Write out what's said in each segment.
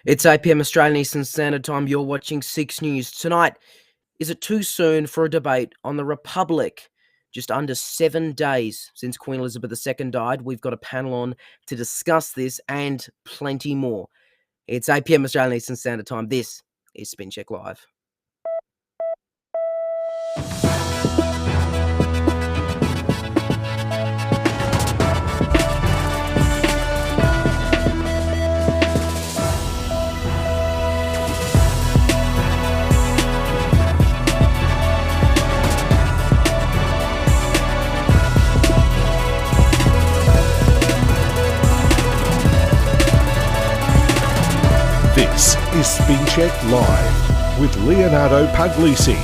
It's 8 p.m. Australian Eastern Standard Time. You're watching 6 News. Tonight, is it too soon for a debate on the Republic? Just under 7 days since Queen Elizabeth II died, we've got a panel on to discuss this and plenty more. It's 8 p.m. Australian Eastern Standard Time. This is SpinCheck Live. This is SpinCheck Live with Leonardo Puglisi.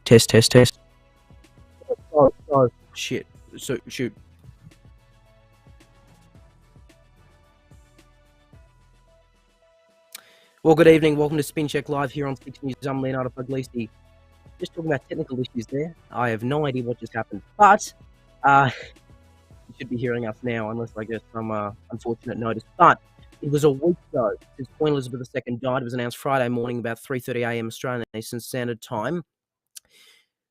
Test. Oh, shit. So, shoot. Well, good evening. Welcome to SpinCheck Live here on 6 News. I'm Leonardo Puglisi. Just talking about technical issues there. I have no idea what just happened, but you should be hearing us now, unless I get some unfortunate notice. But it was a week ago since Queen Elizabeth II died. It was announced Friday morning about 3:30 a.m. Australian Eastern Standard Time.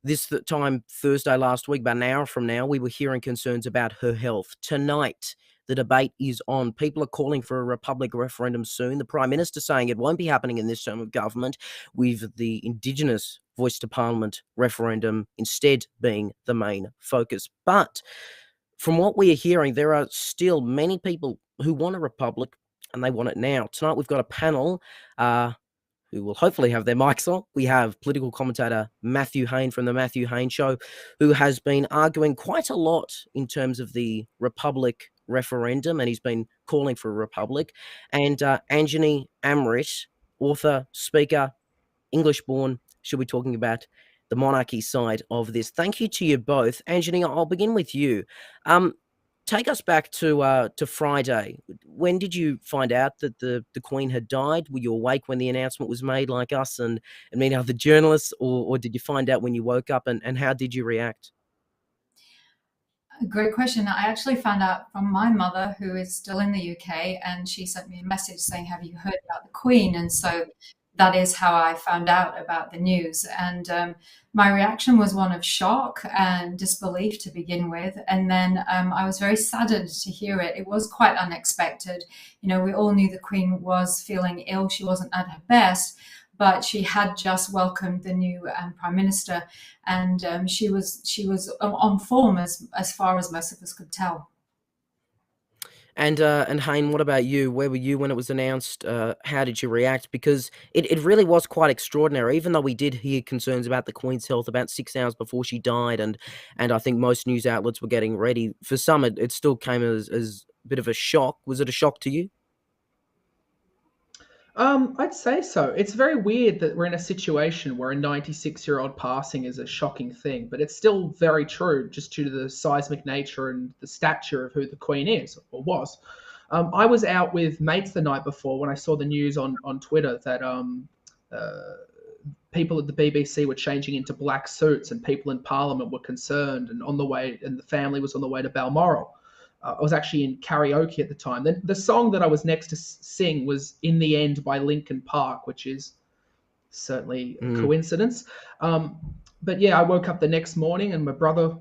This time, Thursday last week, about an hour from now, we were hearing concerns about her health. Tonight, the debate is on. People are calling for a Republic referendum soon. The Prime Minister saying it won't be happening in this term of government, with the indigenous voice to Parliament referendum instead being the main focus. But from what we are hearing, there are still many people who want a Republic, and they want it now. Tonight, we've got a panel who will hopefully have their mics on. We have political commentator Matthew Hayne from The Matthew Hayne Show, who has been arguing quite a lot in terms of the Republic referendum, and he's been calling for a Republic. And Anjani Amrit, author, speaker, English-born, she'll be talking about the monarchy side of this. Thank you to you both. Anjani, I'll begin with you. Take us back to Friday. When did you find out that the Queen had died? Were you awake when the announcement was made, like us and many other journalists, or did you find out when you woke up, and how did you react? Great question. I actually found out from my mother, who is still in the UK, and she sent me a message saying, "Have you heard about the Queen?" And so that is how I found out about the news. And my reaction was one of shock and disbelief to begin with. And then I was very saddened to hear it. It was quite unexpected. You know, we all knew the Queen was feeling ill. She wasn't at her best, but she had just welcomed the new Prime Minister, and she was on form as far as most of us could tell. And Hayne, what about you? Where were you when it was announced? How did you react? Because it really was quite extraordinary, even though we did hear concerns about the Queen's health about 6 hours before she died, and I think most news outlets were getting ready. For some, it still came as a bit of a shock. Was it a shock to you? I'd say so. It's very weird that we're in a situation where a 96-year-old passing is a shocking thing, but it's still very true just due to the seismic nature and the stature of who the Queen is or was. I was out with mates the night before when I saw the news on Twitter that people at the BBC were changing into black suits and people in Parliament were concerned and the family was on the way to Balmoral. I was actually in karaoke at the time. The song that I was next to sing was "In the End" by Linkin Park, which is certainly a coincidence. But yeah, I woke up the next morning and my brother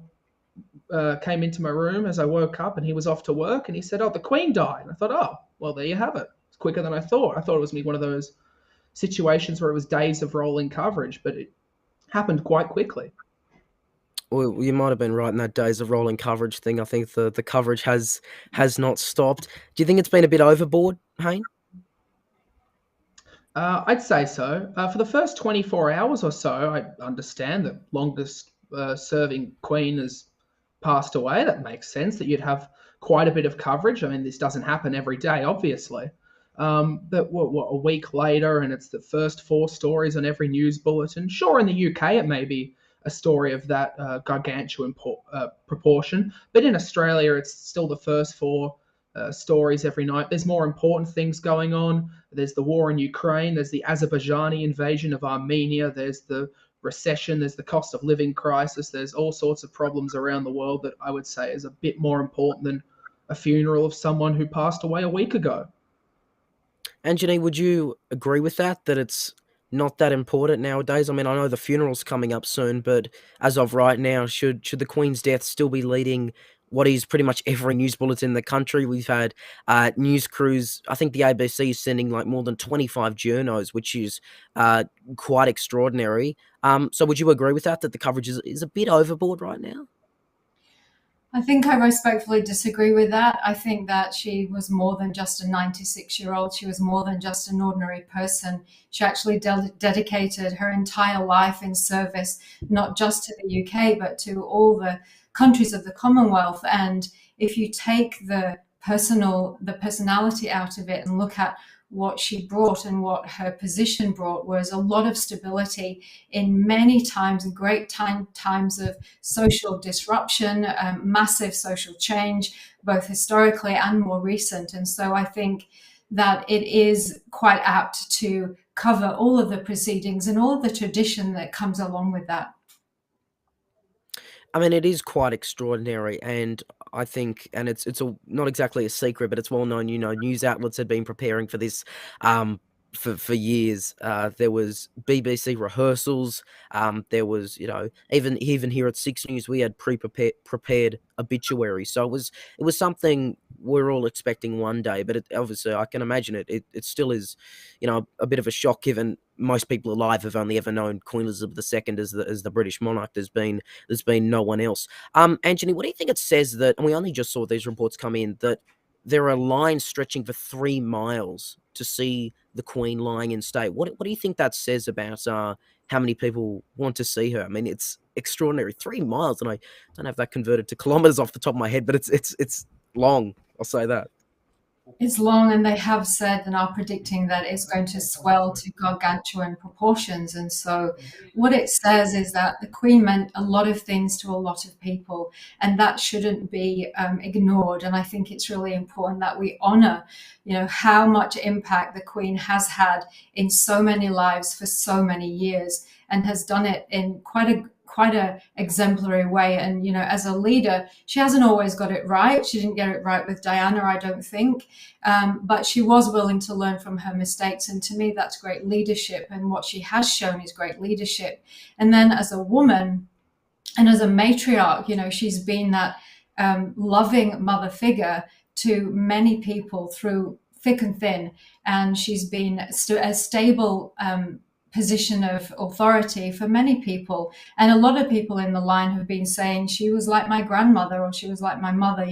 came into my room as I woke up, and he was off to work, and he said, "Oh, the Queen died." And I thought, "Oh, well, there you have it. It's quicker than I thought. I thought it was one of those situations where it was days of rolling coverage, but it happened quite quickly." Well, you might have been right in that days of rolling coverage thing. I think the coverage has not stopped. Do you think it's been a bit overboard, Hayne? I'd say so. For the first 24 hours or so, I understand that longest serving Queen has passed away. That makes sense that you'd have quite a bit of coverage. I mean, this doesn't happen every day, obviously. But a week later, and it's the first 4 stories on every news bulletin. Sure, in the UK, it may be a story of that gargantuan proportion, but in Australia, it's still the first 4 stories every night. There's more important things going on. There's the war in Ukraine. There's the Azerbaijani invasion of Armenia. There's the recession. There's the cost of living crisis. There's all sorts of problems around the world that I would say is a bit more important than a funeral of someone who passed away a week ago. Anthony, would you agree with that, that it's not that important nowadays? I mean, I know the funeral's coming up soon, but as of right now, should the Queen's death still be leading what is pretty much every news bulletin in the country? We've had news crews. I think the ABC is sending like more than 25 journos, which is quite extraordinary. So would you agree with that the coverage is a bit overboard right now? I think I respectfully disagree with that. I think that she was more than just a 96-year-old. She was more than just an ordinary person. She actually dedicated her entire life in service, not just to the UK, but to all the countries of the Commonwealth. And if you take the personality out of it and look at what she brought and what her position brought, was a lot of stability in many times, great times of social disruption, massive social change, both historically and more recent. And so I think that it is quite apt to cover all of the proceedings and all of the tradition that comes along with that. I mean, it is quite extraordinary, and I think, and it's not exactly a secret, but it's well known. News outlets had been preparing for this for years. There was BBC rehearsals. There was, even here at Six News, we had prepared obituaries. So it was something we're all expecting one day. But obviously, I can imagine it still is, a bit of a shock, given most people alive have only ever known Queen Elizabeth II as the British monarch. There's been no one else. Anthony, what do you think it says that, and we only just saw these reports come in, that there are lines stretching for 3 miles to see the Queen lying in state? What do you think that says about how many people want to see her? I mean, it's extraordinary. 3 miles, and I don't have that converted to kilometers off the top of my head, but it's long. I'll say that. It's long, and they have said and are predicting that it's going to swell to gargantuan proportions. And so what it says is that the Queen meant a lot of things to a lot of people, and that shouldn't be ignored. And I think it's really important that we honour, how much impact the Queen has had in so many lives for so many years, and has done it in quite a exemplary way. And as a leader, she hasn't always got it right. She didn't get it right with Diana, I don't think, but she was willing to learn from her mistakes, and to me that's great leadership, and what she has shown is great leadership. And then as a woman and as a matriarch, she's been that loving mother figure to many people through thick and thin, and she's been a stable position of authority for many people. And a lot of people in the line have been saying she was like my grandmother, or she was like my mother.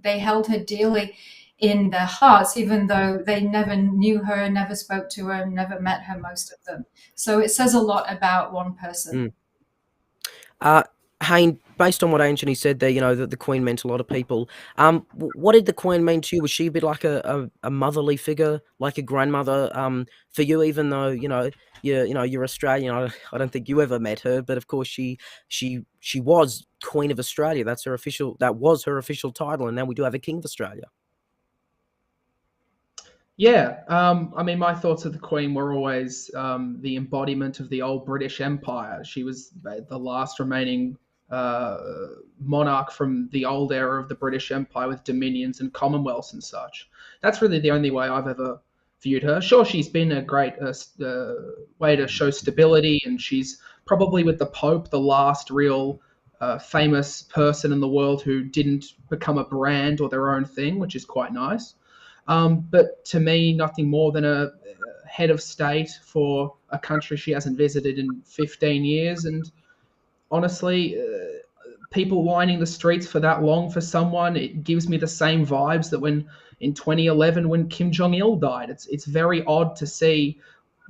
They held her dearly in their hearts, even though they never knew her, never spoke to her, never met her, most of them. So it says a lot about one person. Hayne, based on what Anthony said there, that the Queen meant a lot of people. What did the Queen mean to you? Was she a bit like a motherly figure, like a grandmother for you? Even though you're Australian, I don't think you ever met her, but of course she was Queen of Australia. That was her official title, and now we do have a King of Australia. Yeah, I mean, my thoughts of the Queen were always the embodiment of the old British Empire. She was the last remaining monarch from the old era of the British Empire, with dominions and commonwealths and such. That's really the only way I've ever viewed her. Sure, she's been a great way to show stability, and she's probably, with the Pope, the last real famous person in the world who didn't become a brand or their own thing, which is quite nice. But to me, nothing more than a head of state for a country she hasn't visited in 15 years. And honestly, people lining the streets for that long for someone, it gives me the same vibes that when in 2011 when Kim Jong-il died. It's very odd to see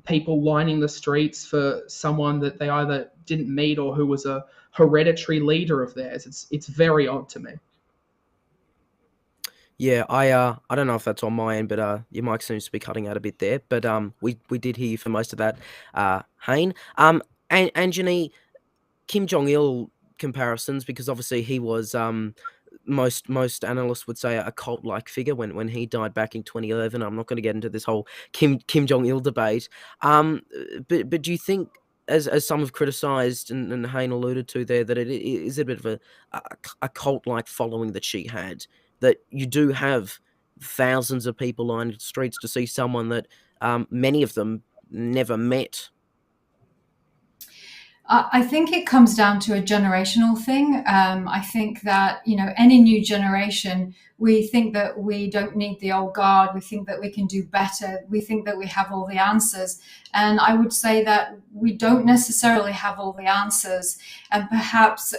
people lining the streets for someone that they either didn't meet or who was a hereditary leader of theirs. It's very odd to me. Yeah, I don't know if that's on my end, but your mic seems to be cutting out a bit there. But we did hear you for most of that, Hayne. And Anjani, Kim Jong Il comparisons, because obviously he was most analysts would say a cult like figure when he died back in 2011. I'm not going to get into this whole Kim Jong Il debate. But do you think, as some have criticised and Hayne alluded to there, that it is a bit of a cult like following that she had, that you do have thousands of people lining the streets to see someone that many of them never met? I think it comes down to a generational thing. I think that, any new generation, we think that we don't need the old guard. We think that we can do better. We think that we have all the answers. And I would say that we don't necessarily have all the answers. And perhaps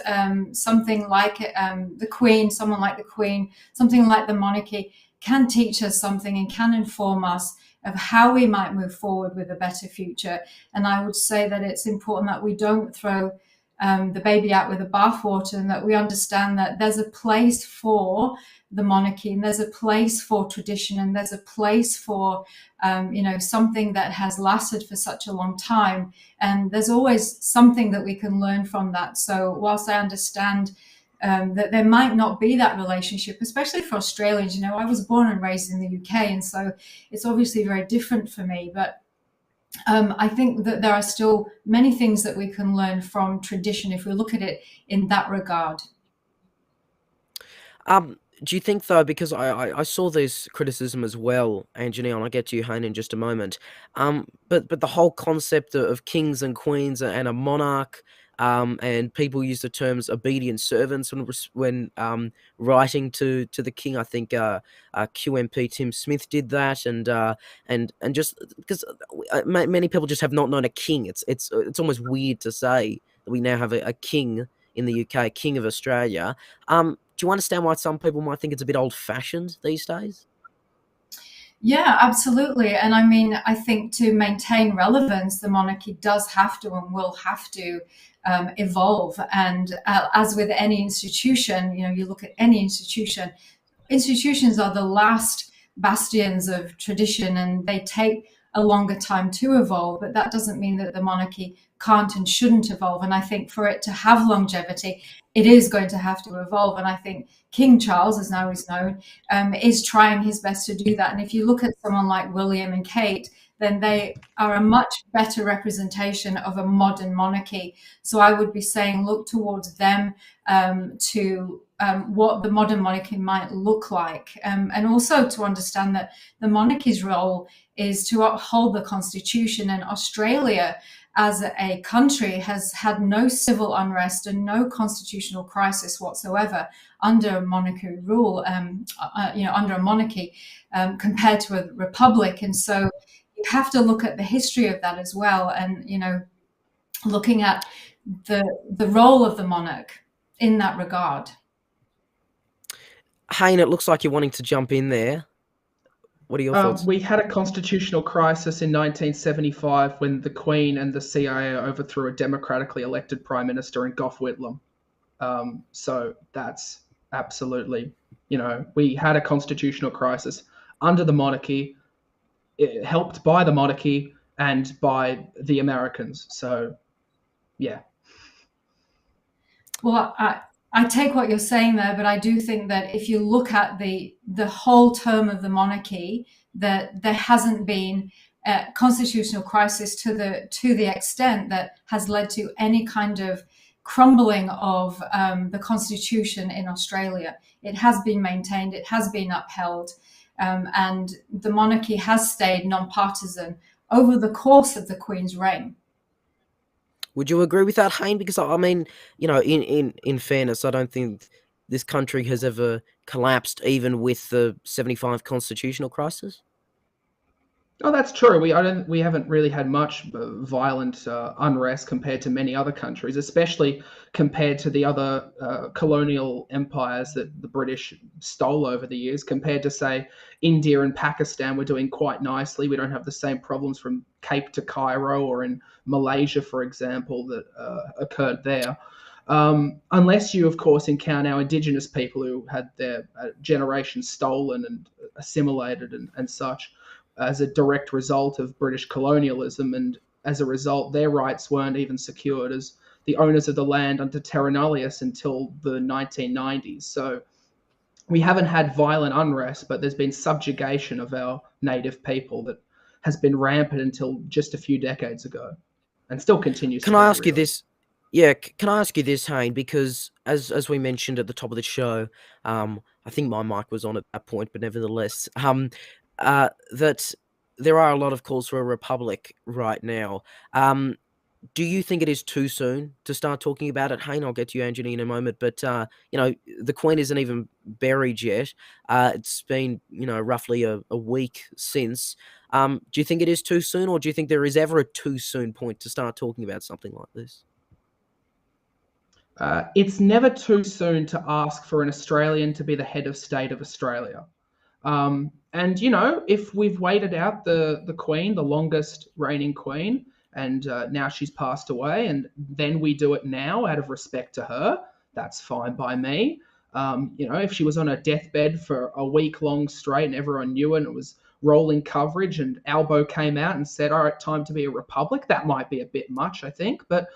something like the Queen, someone like the Queen, something like the monarchy can teach us something and can inform us of how we might move forward with a better future. And I would say that it's important that we don't throw the baby out with the bathwater, and that we understand that there's a place for the monarchy, and there's a place for tradition, and there's a place for something that has lasted for such a long time. And there's always something that we can learn from that. So whilst I understand that there might not be that relationship, especially for Australians. I was born and raised in the UK, and so it's obviously very different for me. But I think that there are still many things that we can learn from tradition if we look at it in that regard. Do you think, though, because I saw this criticism as well, Anthony, and I'll get to you, Hayne, in just a moment, but the whole concept of kings and queens and a monarch, and people use the terms obedient servants when writing to the king. I think QMP Tim Smith did that, and just because many people just have not known a king. It's almost weird to say that we now have a king in the UK, king of Australia. Do you understand why some people might think it's a bit old-fashioned these days? Yeah, absolutely. And I mean, I think to maintain relevance, the monarchy does have to and will have to evolve. And as with any institution, you look at any institution, institutions are the last bastions of tradition, and they take a longer time to evolve. But that doesn't mean that the monarchy can't and shouldn't evolve. And I think for it to have longevity, it is going to have to evolve. And I think King Charles, as now he's known, is trying his best to do that. And if you look at someone like William and Kate, then they are a much better representation of a modern monarchy. So I would be saying, look towards them to what the modern monarchy might look like. And also to understand that the monarchy's role is to uphold the constitution. And Australia, as a country, has had no civil unrest and no constitutional crisis whatsoever under monarchy rule, under a monarchy, compared to a republic. And so you have to look at the history of that as well, and looking at the role of the monarch in that regard. Hayne, it looks like you're wanting to jump in there. What are your thoughts? We had a constitutional crisis in 1975 when the Queen and the CIA overthrew a democratically elected Prime Minister in Gough Whitlam. So that's absolutely, we had a constitutional crisis under the monarchy, helped by the monarchy and by the Americans. So, yeah. Well, I take what you're saying there, but I do think that if you look at the whole term of the monarchy, that there hasn't been a constitutional crisis to the extent that has led to any kind of crumbling of the constitution in Australia. It has been maintained, it has been upheld, and the monarchy has stayed non-partisan over the course of the Queen's reign. Would you agree with that, Hayne? Because I mean, in fairness, I don't think this country has ever collapsed, even with the 75 constitutional crisis. Oh, that's true. We haven't really had much violent unrest compared to many other countries, especially compared to the other colonial empires that the British stole over the years. Compared to, say, India and Pakistan, we're doing quite nicely. We don't have the same problems from Cape to Cairo or in Malaysia, for example, that occurred there. Unless you, of course, encounter our indigenous people who had their generations stolen and assimilated and such, as a direct result of British colonialism, and as a result, their rights weren't even secured as the owners of the land under terra nullius until the 1990s. So we haven't had violent unrest, but there's been subjugation of our native people that has been rampant until just a few decades ago, and still continues. Can I ask you this? Yeah, can I ask you this, Hayne? Because as we mentioned at the top of the show, I think my mic was on at that point, but nevertheless, that there are a lot of calls for a republic right now. Do you think it is too soon to start talking about it, Hayne? I'll get to you, Anthony, in a moment. But the Queen isn't even buried yet. It's been roughly a week since. Do you think it is too soon, or do you think there is ever a too soon point to start talking about something like this? It's never too soon to ask for an Australian to be the head of state of Australia. And if we've waited out the Queen, the longest reigning Queen, and now she's passed away, and then we do it now out of respect to her, that's fine by me. If she was on her deathbed for a week long straight and everyone knew it, and it was rolling coverage, and Albo came out and said, all right, time to be a republic, that might be a bit much, I think. But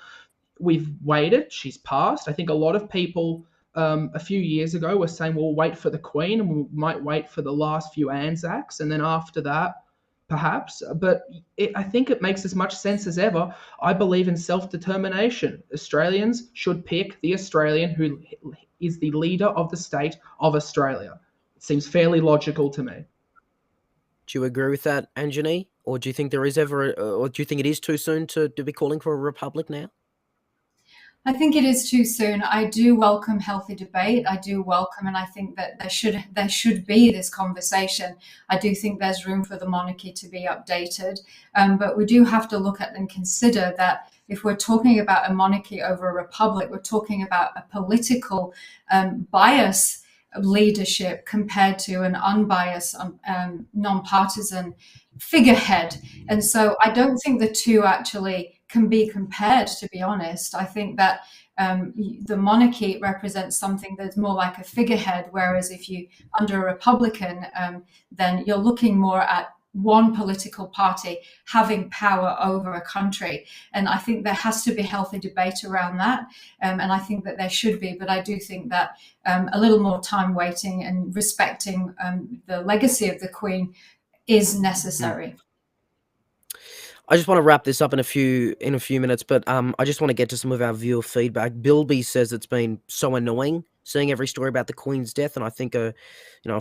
we've waited, she's passed. I think a lot of people a few years ago were saying, we'll wait for the Queen and we might wait for the last few Anzacs, and then after that, perhaps. But I think it makes as much sense as ever. I believe in self-determination. Australians should pick the Australian who is the leader of the state of Australia. It seems fairly logical to me. Do you agree with that, Anjani? Or do you think there is ever, or do you think it is too soon to be calling for a republic now? I think it is too soon. I do welcome healthy debate. I do welcome, and I think that there should be this conversation. I do think there's room for the monarchy to be updated, but we do have to look at and consider that if we're talking about a monarchy over a republic, we're talking about a political bias leadership compared to an unbiased, non-partisan figurehead. And so I don't think the two actually can be compared, to be honest. I think that the monarchy represents something that's more like a figurehead, whereas if you under a republican, then you're looking more at one political party having power over a country. And I think there has to be healthy debate around that. And I think that there should be, but I do think that a little more time waiting and respecting the legacy of the Queen is necessary. I just want to wrap this up in a few minutes, but I just want to get to some of our viewer feedback. Bilby says it's been so annoying seeing every story about the Queen's death, and I think a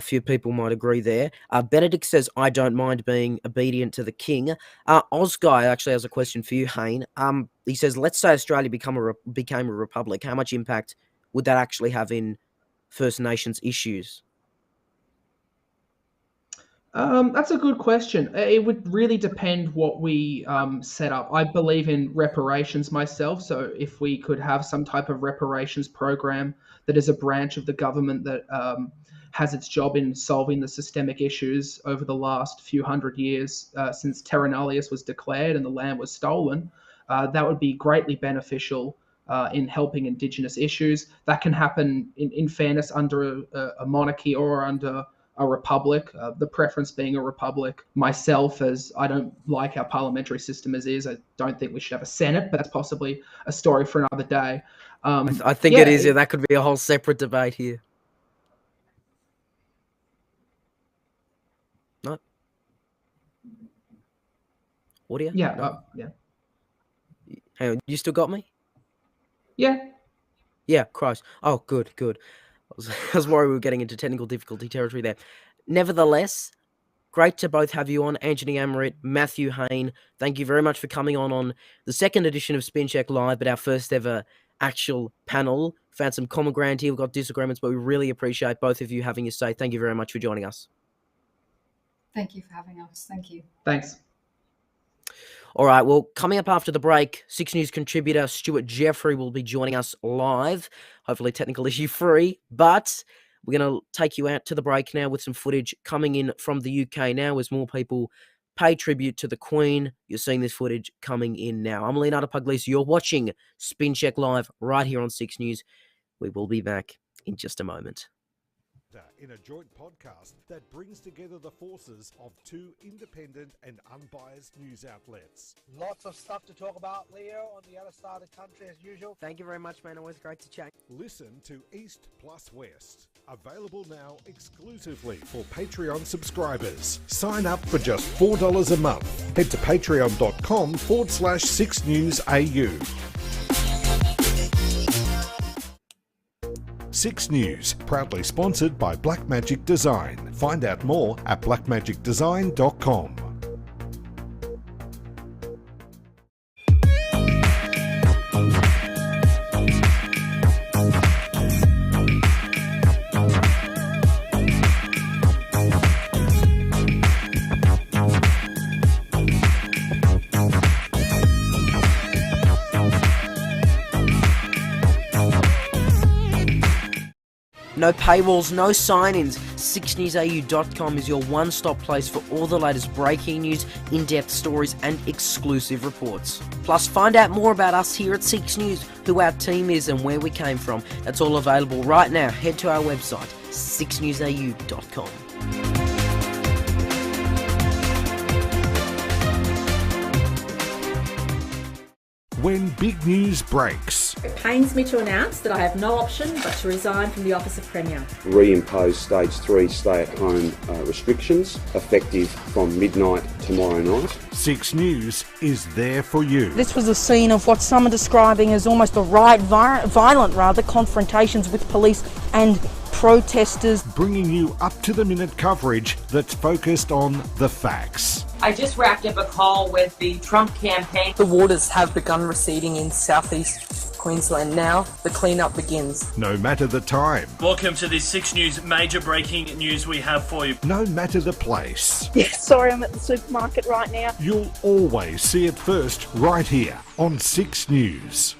few people might agree there. Benedict says, I don't mind being obedient to the King. Ozguy actually has a question for you, Hayne. He says, let's say Australia became a republic. How much impact would that actually have in First Nations issues? That's a good question. It would really depend what we set up. I believe in reparations myself, so if we could have some type of reparations program that is a branch of the government that has its job in solving the systemic issues over the last few hundred years since terra nullius was declared and the land was stolen, that would be greatly beneficial in helping Indigenous issues. That can happen, in fairness, under a monarchy or under a republic, the preference being a republic. Myself, as I don't like our parliamentary system as is, I don't think we should have a Senate, but that's possibly a story for another day. I think it is. Yeah, that could be a whole separate debate here. No? Audio? Yeah, no? yeah. Hang on, you still got me? Yeah. Yeah, Christ. Oh, good. I was worried we were getting into technical difficulty territory there. nevertheless, great to both have you on, Anthony Amarit, Matthew Hain. Thank you very much for coming on the second edition of SpinCheck Live, but our first ever actual panel. Found some common ground here. We've got disagreements, but we really appreciate both of you having your say. Thank you very much for joining us. Thank you for having us. Thank you. Thanks. All right, well, coming up after the break, 6 News contributor Stuart Jeffrey will be joining us live, hopefully technical issue free, but we're going to take you out to the break now with some footage coming in from the UK now as more people pay tribute to the Queen. You're seeing this footage coming in now. I'm Leonardo Puglisi. You're watching SpinCheck Live right here on 6 News. We will be back in just a moment. In a joint podcast that brings together the forces of two independent and unbiased news outlets. Lots of stuff to talk about, Leo, on the other side of the country as usual. Thank you very much, man. Always great to chat. Listen to East plus West. Available now exclusively for Patreon subscribers. Sign up for just $4 a month. Head to patreon.com/6newsau. 6 News, proudly sponsored by Blackmagic Design. Find out more at blackmagicdesign.com. No paywalls, no sign-ins. 6newsau.com is your one-stop place for all the latest breaking news, in-depth stories and exclusive reports. Plus, find out more about us here at 6 News, who our team is and where we came from. That's all available right now. Head to our website, 6newsau.com. When big news breaks, It pains me to announce that I have no option but to resign from the office of Premier. Reimpose stage 3 stay-at-home restrictions effective from midnight tomorrow night. 6 News is there for you. This was a scene of what some are describing as almost a riot, violent confrontations with police and protesters. Bringing you up-to-the-minute coverage that's focused on the facts. I just wrapped up a call with the Trump campaign. The waters have begun receding in southeast Queensland now. The cleanup begins. No matter the time. Welcome to this 6 News major breaking news we have for you. No matter the place. Yes, sorry, I'm at the supermarket right now. You'll always see it first right here on 6 News.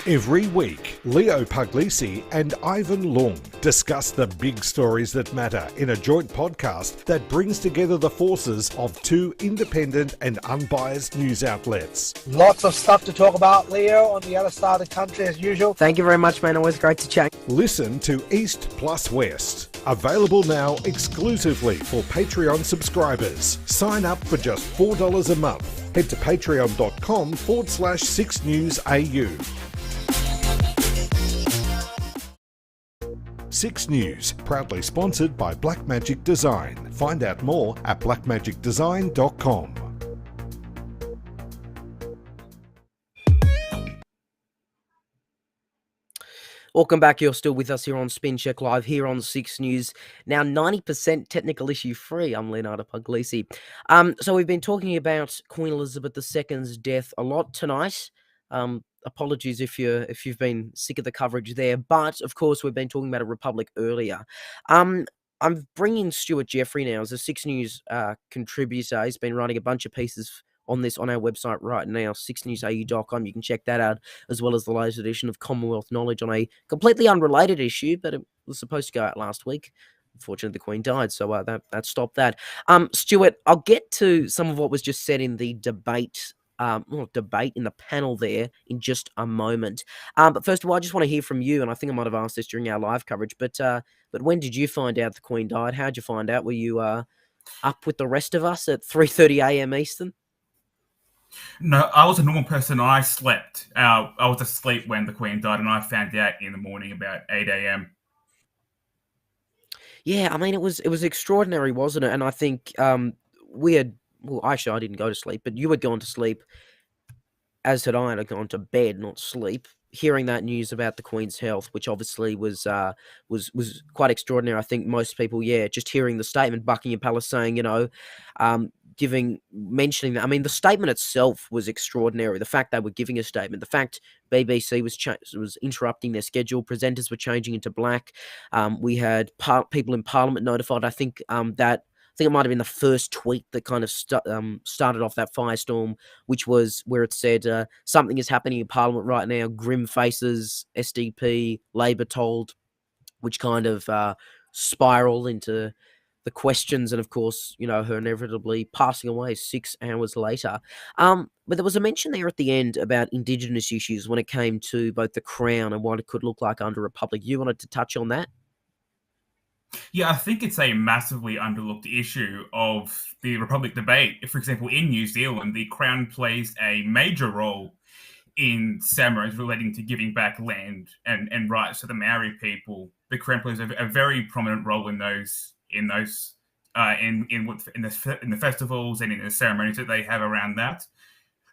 Every week, Leo Puglisi and Ivan Lung discuss the big stories that matter in a joint podcast that brings together the forces of two independent and unbiased news outlets. Lots of stuff to talk about, Leo, on the other side of the country as usual. Thank you very much, man. Always great to chat. Listen to East plus West. Available now exclusively for Patreon subscribers. Sign up for just $4 a month. Head to patreon.com/6newsau. 6 News, proudly sponsored by Blackmagic Design. Find out more at blackmagicdesign.com. Welcome back. You're still with us here on SpinCheck Live, here on 6 News. Now, 90% technical issue free. I'm Leonardo Puglisi. So we've been talking about Queen Elizabeth II's death a lot tonight. Apologies if you've been sick of the coverage there, but of course we've been talking about a republic earlier. I'm bringing Stuart Jeffrey now as a 6 News contributor. He's been writing a bunch of pieces on this on our website right now, sixnewsau.com. You can check that out, as well as the latest edition of Commonwealth Knowledge on a completely unrelated issue, but it was supposed to go out last week. Unfortunately, the Queen died, so that stopped that. Stuart, I'll get to some of what was just said in the debate in the panel there in just a moment. But first of all, I just want to hear from you, and I think I might have asked this during our live coverage, but when did you find out the Queen died? How'd you find out? Were you up with the rest of us at 3:30 a.m. Eastern? No, I was a normal person. I slept. I was asleep when the Queen died, and I found out in the morning about 8 a.m. Yeah, I mean, it was extraordinary, wasn't it? And I think we had... Well, actually, I didn't go to sleep, but you had gone to sleep, as had I, and I'd gone to bed, not sleep. hearing that news about the Queen's health, which obviously was quite extraordinary. I think most people, just hearing the statement, Buckingham Palace saying, mentioning that. I mean, the statement itself was extraordinary. The fact they were giving a statement, the fact BBC was interrupting their schedule, presenters were changing into black. We had people in Parliament notified. I think it might have been the first tweet that kind of started off that firestorm, which was where it said something is happening in Parliament right now. Grim faces, SDP, Labor told, which kind of spiraled into the questions, and of course, her inevitably passing away 6 hours later. But there was a mention there at the end about indigenous issues when it came to both the Crown and what it could look like under a republic. You wanted to touch on that? Yeah, I think it's a massively underlooked issue of the Republic debate. For example, in New Zealand, the Crown plays a major role in ceremonies relating to giving back land and rights to the Maori people. The Crown plays a very prominent role in the festivals and in the ceremonies that they have around that.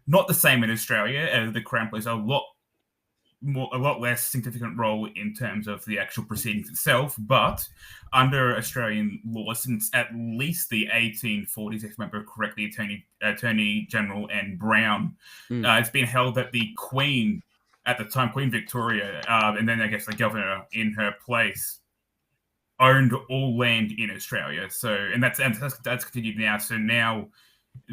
Not the same in Australia. The Crown plays a lot less significant role in terms of the actual proceedings itself, but under Australian law, since at least the 1840s, if I remember correctly, Attorney General N. Brown, it's been held that the Queen, at the time, Queen Victoria, and then I guess the governor in her place, owned all land in Australia. So, and that's continued now. So now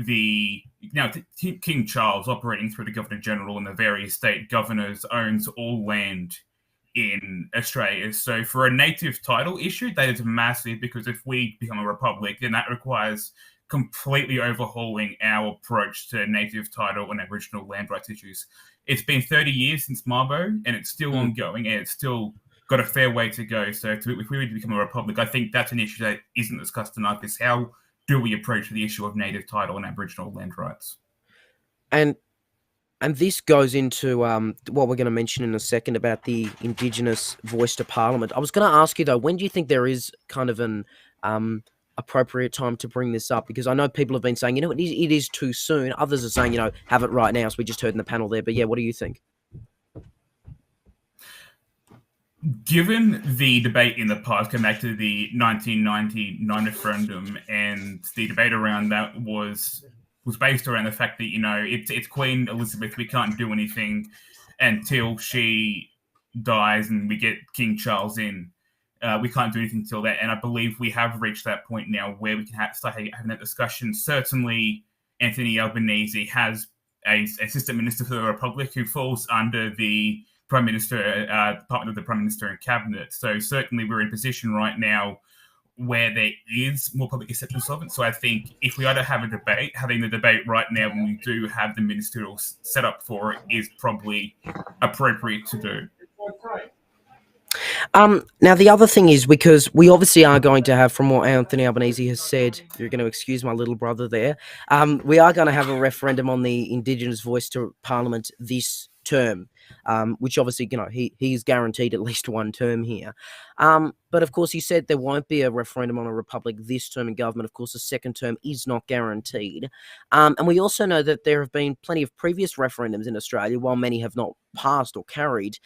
King Charles, operating through the Governor General and the various state governors, owns all land in Australia. So for a native title issue, that is massive, because if we become a republic, then that requires completely overhauling our approach to native title and Aboriginal land rights issues. It's been 30 years since Mabo, and it's still ongoing, and it's still got a fair way to go. So if we were to become a republic, I think that's an issue that isn't discussed enough, is how do we approach the issue of native title and Aboriginal land rights? And this goes into what we're going to mention in a second about the Indigenous voice to Parliament. I was going to ask you, though, when do you think there is kind of an appropriate time to bring this up? Because I know people have been saying, it is too soon. Others are saying, have it right now, as we just heard in the panel there. But yeah, what do you think? Given the debate in the past, going back to the 1999 referendum, and the debate around that was based around the fact that, it's Queen Elizabeth, we can't do anything until she dies and we get King Charles in. We can't do anything until that. And I believe we have reached that point now where we can start having that discussion. Certainly, Anthony Albanese has a assistant minister for the Republic who falls under the Prime Minister, Department of the Prime Minister and Cabinet. So certainly we're in a position right now where there is more public acceptance of it. So I think if we are to have a debate, having the debate right now when we do have the ministerial set up for it is probably appropriate to do. Now, the other thing is, because we obviously are going to have, from what Anthony Albanese has said, you're going to excuse my little brother there, we are going to have a referendum on the Indigenous voice to Parliament this term, which obviously, he's guaranteed at least one term here. But of course, he said there won't be a referendum on a republic this term in government. Of course, the second term is not guaranteed. And we also know that there have been plenty of previous referendums in Australia. While many have not passed or carried,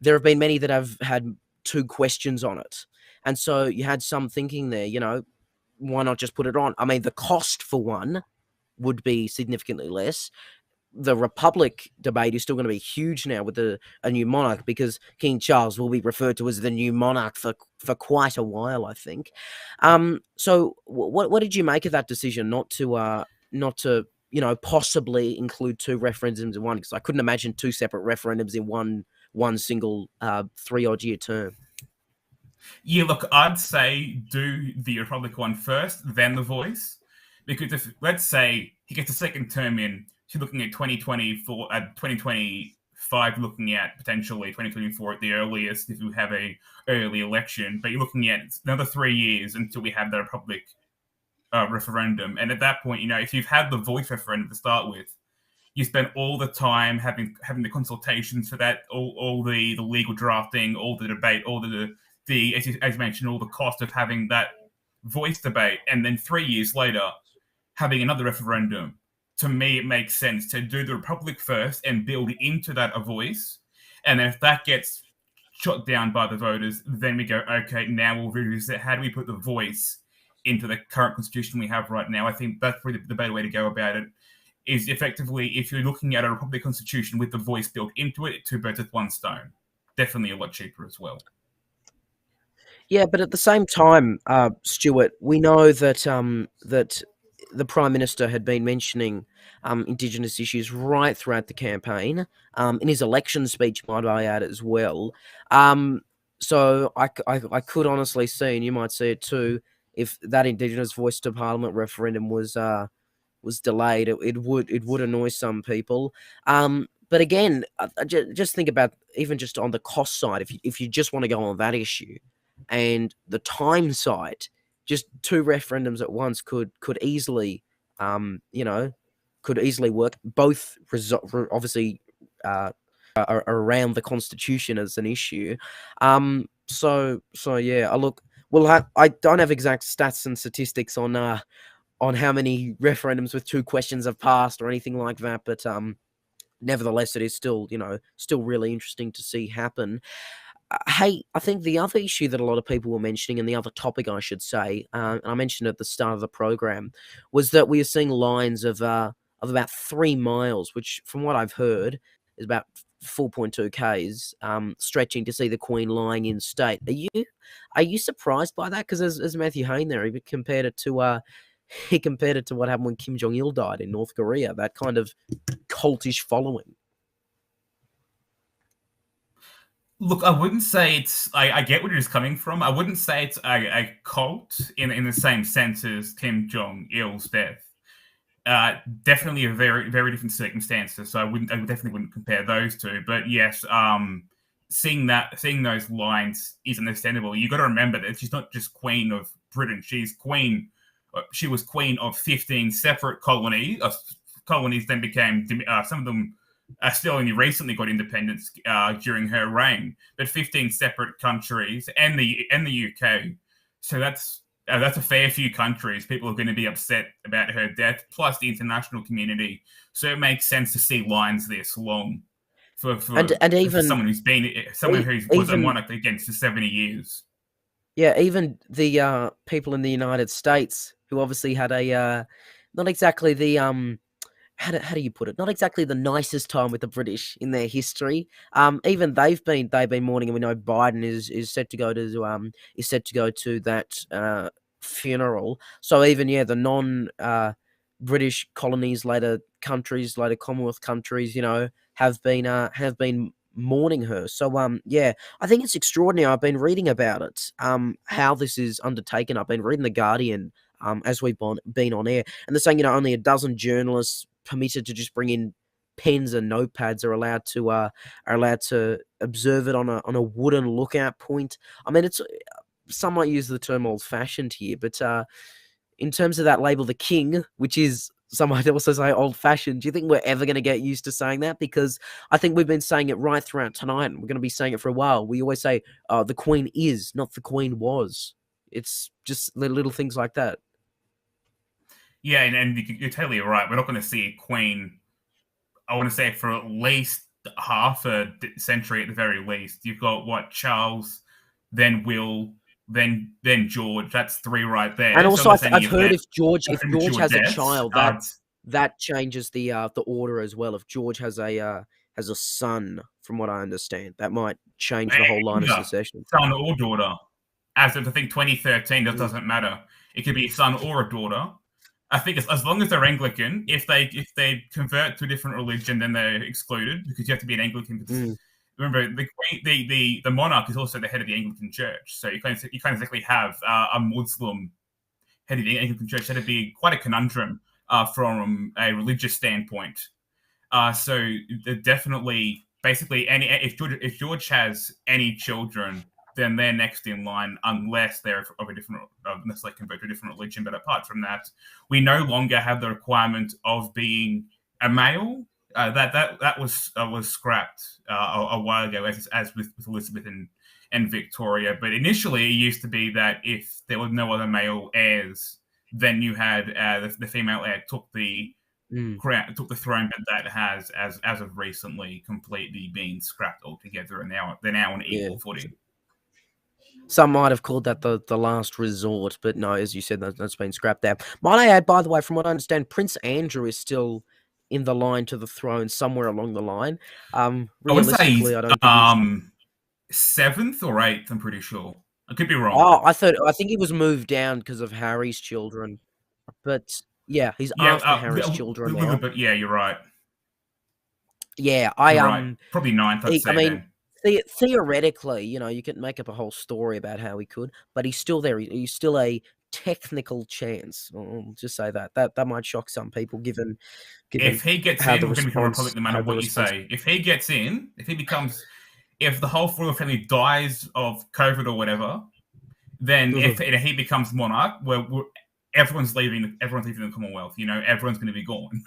there have been many that have had 2 questions on it. And so you had some thinking there, why not just put it on? I mean, the cost for one would be significantly less. The Republic debate is still going to be huge now with a new monarch, because King Charles will be referred to as the new monarch for quite a while, I think. So what did you make of that decision not to possibly include 2 referendums in one? Because I couldn't imagine 2 separate referendums in one single 3-odd year term. Yeah, look, I'd say do the Republic one first, then the voice. Because if, let's say, he gets a second term in, you're looking at 2025, looking at potentially 2024 at the earliest if you have a early election. But you're looking at another 3 years until we have the Republic referendum. And at that point, if you've had the voice referendum to start with, you spend all the time having the consultations for that, all the legal drafting, all the debate, all the as you mentioned, all the cost of having that voice debate, and then 3 years later having another referendum. To me, it makes sense to do the Republic first and build into that a voice, And then if that gets shot down by the voters, then we go, okay, now we'll revisit how do we put the voice into the current constitution we have right now. I think that's probably the better way to go about it, is effectively, if you're looking at a republic constitution with the voice built into it, two birds with one stone. Definitely a lot cheaper as well. Yeah, but at the same time, Stuart, we know that that the Prime Minister had been mentioning Indigenous issues right throughout the campaign, in his election speech, might I add, as well. So I could honestly see, and you might see it too, if that Indigenous voice to Parliament referendum was delayed, it would annoy some people. But again, just think about, even just on the cost side, if you just want to go on that issue, and the time side, just two referendums at once could easily, could easily work. Both obviously are around the Constitution as an issue. So yeah. Look, I don't have exact stats and statistics on how many referendums with two questions have passed or anything like that, but nevertheless, it is still really interesting to see happen. Hey, I think the other issue that a lot of people were mentioning, and the other topic I should say, and I mentioned at the start of the program, was that we are seeing lines of about 3 miles, which, from what I've heard, is about 4.2 k's, stretching to see the Queen lying in state. Are you surprised by that? Because as Matthew Hayne there, he compared it to what happened when Kim Jong Il died in North Korea. That kind of cultish following. Look, I wouldn't say it's... I get where he's coming from. I wouldn't say it's a cult in the same sense as Kim Jong-il's death. Definitely a very, very different circumstances, so I definitely wouldn't compare those two. But yes, seeing those lines is understandable. You got to remember that she's not just Queen of Britain. She was Queen of 15 separate colonies. Colonies then became... some of them still only recently got independence during her reign, but 15 separate countries and the UK. So that's a fair few countries. People are going to be upset about her death, plus the international community. So it makes sense to see lines this long for someone who's was a monarch against for 70 years. Yeah, even the people in the United States, who obviously had a not exactly the how do you put it? Not exactly the nicest time with the British in their history. Even they've been mourning, and we know Biden is set to go to that funeral. So even the non British colonies, later Commonwealth countries, have been mourning her. So I think it's extraordinary. I've been reading about it, how this is undertaken. I've been reading The Guardian as we've been on air, and they're saying only a dozen journalists permitted to just bring in pens and notepads are allowed to observe it on a wooden lookout point. I mean, it's, some might use the term old-fashioned here, but in terms of that label, the king, which is, some might also say old-fashioned, do you think we're ever going to get used to saying that? Because I think we've been saying it right throughout tonight, and we're going to be saying it for a while. We always say, the Queen is, not the Queen was. It's just little things like that. Yeah, and you're totally right. We're not going to see a Queen, I want to say, for at least half a century at the very least. You've got, Charles, then Will, then George. That's 3 right there. And also, so I've heard if George has deaths, a child, that changes the order as well. If George has a son, from what I understand, that might change the whole line of succession. Son or daughter. As of, I think, 2013, that doesn't matter. It could be a son or a daughter. I think as long as they're Anglican, if they convert to a different religion, then they're excluded, because you have to be an Anglican. Remember, the monarch is also the head of the Anglican Church, so you can't exactly have a Muslim head of the Anglican Church. That'd be quite a conundrum from a religious standpoint. So definitely, basically, if George has any children, then they're next in line, unless they're of a different, unless they convert to a different religion. But apart from that, we no longer have the requirement of being a male. That was scrapped a while ago, as with Elizabeth and Victoria. But initially, it used to be that if there was no other male heirs, then you had the female heir took the took the throne, but that has, as of recently, completely been scrapped altogether, and they're now on equal footing. Some might have called that the last resort, but no, as you said, that's been scrapped there. Might I add, by the way, from what I understand, Prince Andrew is still in the line to the throne somewhere along the line. Realistically, I don't think he's 7th or 8th, I'm pretty sure. I could be wrong. Oh, I think he was moved down because of Harry's children. But yeah, he's after Harry's children now. But yeah, you're right. Yeah, you're right. Probably 9th, I'd say. I mean, theoretically, you can make up a whole story about how he could, but he's still there. He's still a technical chance. I'll just say that. That might shock some people, given if he gets in, we're going to become a republic no matter what you say. If he gets in, if the whole royal family dies of COVID or whatever, then if he becomes monarch, everyone's leaving the Commonwealth. Everyone's going to be gone.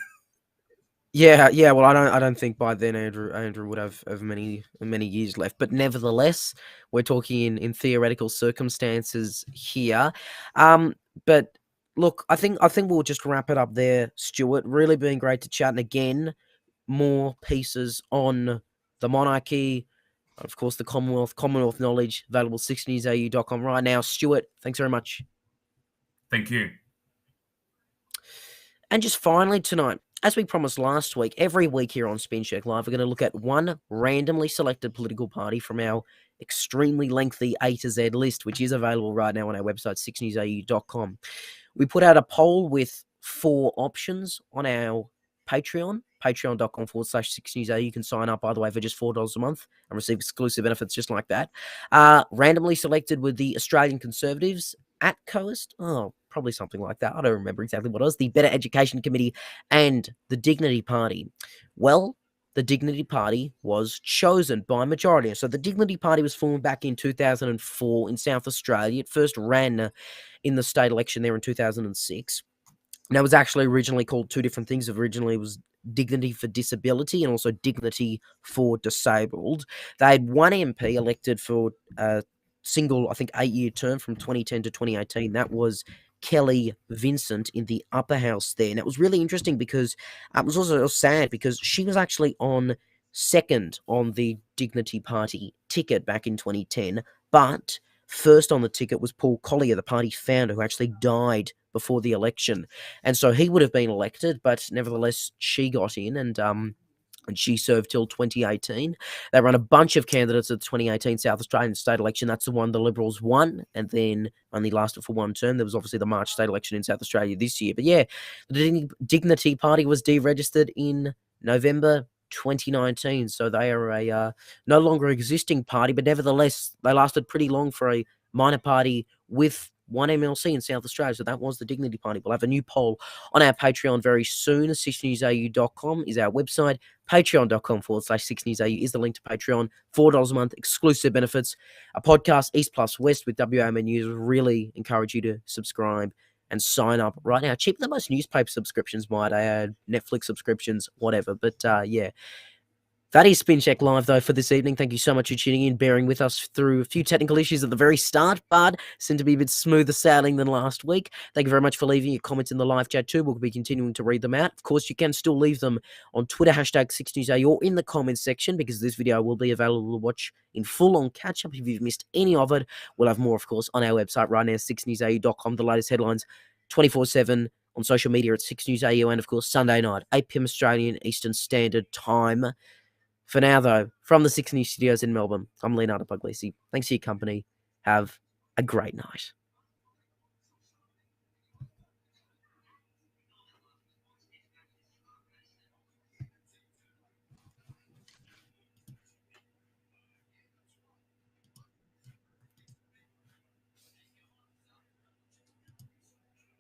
Yeah. Well, I don't think by then Andrew would have many years left. But nevertheless, we're talking in theoretical circumstances here. But look, I think we'll just wrap it up there, Stuart. Really been great to chat, and again, more pieces on the monarchy, of course, the Commonwealth knowledge available sixnewsau.com right now. Stuart, thanks very much. Thank you. And just finally tonight, as we promised last week, every week here on SpinCheck Live, we're going to look at one randomly selected political party from our extremely lengthy A to Z list, which is available right now on our website, sixnewsau.com. We put out a poll with 4 options on our Patreon, patreon.com/sixnewsau. You can sign up, by the way, for just $4 a month and receive exclusive benefits just like that. Randomly selected with the Australian Conservatives, at Coast, probably something like that. I don't remember exactly what it was. The Better Education Committee and the Dignity Party. Well, the Dignity Party was chosen by majority. So the Dignity Party was formed back in 2004 in South Australia. It first ran in the state election there in 2006. Now, it was actually originally called 2 different things. Originally, it was Dignity for Disability and also Dignity for Disabled. They had 1 MP elected for single, I think, 8-year term from 2010 to 2018. That was Kelly Vincent in the upper house there. And it was really interesting because it was also sad because she was actually on second on the Dignity Party ticket back in 2010, but first on the ticket was Paul Collier, the party founder, who actually died before the election. And so he would have been elected, but nevertheless, she got in, and she served till 2018. They ran a bunch of candidates at the 2018 South Australian state election. That's the one the Liberals won, and then only lasted for 1 term. There was obviously the March state election in South Australia this year. But yeah, the Dignity Party was deregistered in November 2019, so they are a no longer existing party, but nevertheless, they lasted pretty long for a minor party with 1 MLC in South Australia. So that was the Dignity Party. We'll have a new poll on our Patreon very soon. sixnewsau.com is our website. Patreon.com/sixnewsau is the link to Patreon. $4 a month, exclusive benefits, a podcast, East Plus West with WAMN News. Really encourage you to subscribe and sign up right now. Cheaper than most newspaper subscriptions, might I add, Netflix subscriptions, whatever. But yeah. That is SpinCheck Live, though, for this evening. Thank you so much for tuning in, bearing with us through a few technical issues at the very start, but seem to be a bit smoother sailing than last week. Thank you very much for leaving your comments in the live chat, too. We'll be continuing to read them out. Of course, you can still leave them on Twitter, #6newsau, or in the comments section, because this video will be available to watch in full on catch-up if you've missed any of it. We'll have more, of course, on our website right now, sixnewsau.com, the latest headlines 24/7 on social media at 6newsau, and, of course, Sunday night, 8 p.m. Australian Eastern Standard Time. For now, though, from the 6 News Studios in Melbourne, I'm Leonardo Puglisi. Thanks for your company. Have a great night.